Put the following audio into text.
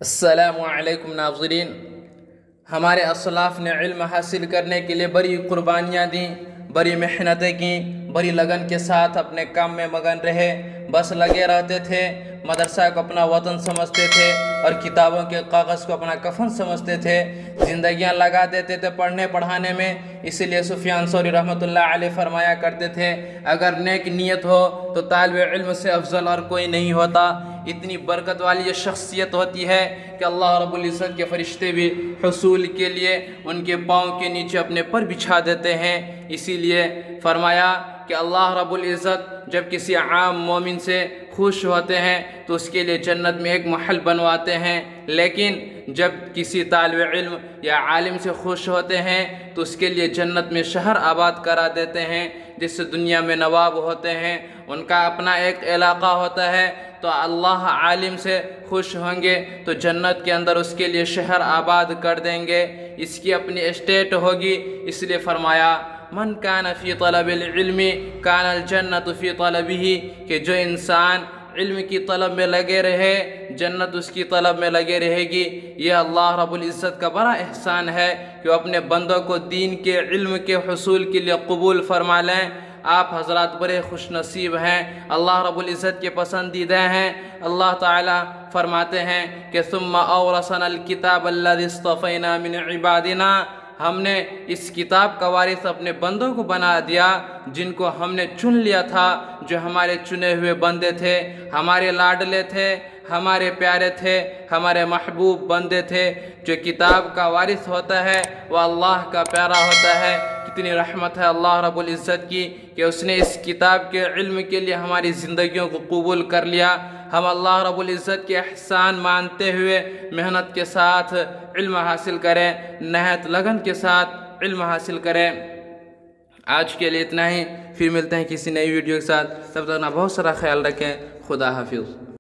अस्सलामु अलैकुम नाजिरीन। हमारे असलाफ ने इल्म हासिल करने के लिए बड़ी कुर्बानियाँ दी, बड़ी मेहनतें की, बड़ी लगन के साथ अपने काम में मगन रहे, बस लगे रहते थे। मदरसा को अपना वतन समझते थे और किताबों के कागज़ को अपना कफन समझते थे। ज़िंदगियाँ लगा देते थे पढ़ने पढ़ाने में। इसीलिए सुफियान सौरी रहमतुल्लाह अलैह फरमाया करते थे, अगर नेक नियत हो तो तालिब इल्म से अफजल और कोई नहीं होता। इतनी बरकत वाली ये शख्सियत होती है कि अल्लाह रब्बुल इज़्ज़त के फरिश्ते भी हुसूल के लिए उनके पाँव के नीचे अपने पर बिछा देते हैं। इसीलिए फरमाया कि अल्लाह रब्बुल इज़्ज़त जब किसी आम मोमिन से खुश होते हैं तो उसके लिए जन्नत में एक महल बनवाते हैं, लेकिन जब किसी तालिब इल्म या आलिम से खुश होते हैं तो उसके लिए जन्नत में शहर आबाद करा देते हैं। जिससे दुनिया में नवाब होते हैं, उनका अपना एक इलाका होता है, तो अल्लाह आलिम से खुश होंगे तो जन्नत के अंदर उसके लिए शहर आबाद कर देंगे, इसकी अपनी एस्टेट होगी। इसलिए फरमाया मन कान फ़ी तलबिल इल्मी कानल जन्नत फ़ी तलबिही, कि जो इंसान इल्म की तलब में लगे रहे जन्नत उसकी तलब में लगे रहेगी। ये अल्लाह रब्बुल इज़्ज़त का बड़ा एहसान है कि वो अपने बंदों को दीन के इल्म के हुसूल के लिए कबूल फरमा लें। आप हजरात बड़े खुश नसीब हैं, अल्लाह रब्बुल इज़्ज़त के पसंदीदा हैं। अल्लाह ताला फरमाते हैं कि सुम्मा औरसनल किताब अल्लज़ी इस्तफ़ैना मिन इबादिना, हमने इस किताब का वारिस अपने बंदों को बना दिया जिनको हमने चुन लिया था, जो हमारे चुने हुए बंदे थे, हमारे लाडले थे, हमारे प्यारे थे, हमारे महबूब बंदे थे। जो किताब का वारिस होता है वह अल्लाह का प्यारा होता है। कितनी रहमत है अल्लाह रब्बुल इज़्ज़त की कि उसने इस किताब के इल्म के लिए हमारी ज़िंदगियों को कबूल कर लिया। हम अल्लाह रब्बुल इज़्ज़त के एहसान मानते हुए मेहनत के साथ इल्म हासिल करें, नहायत लगन के साथ इल्म हासिल करें। आज के लिए इतना ही, फिर मिलते हैं किसी नई वीडियो के साथ। तब तक ना बहुत सारा ख्याल रखें। खुदा हाफिज़।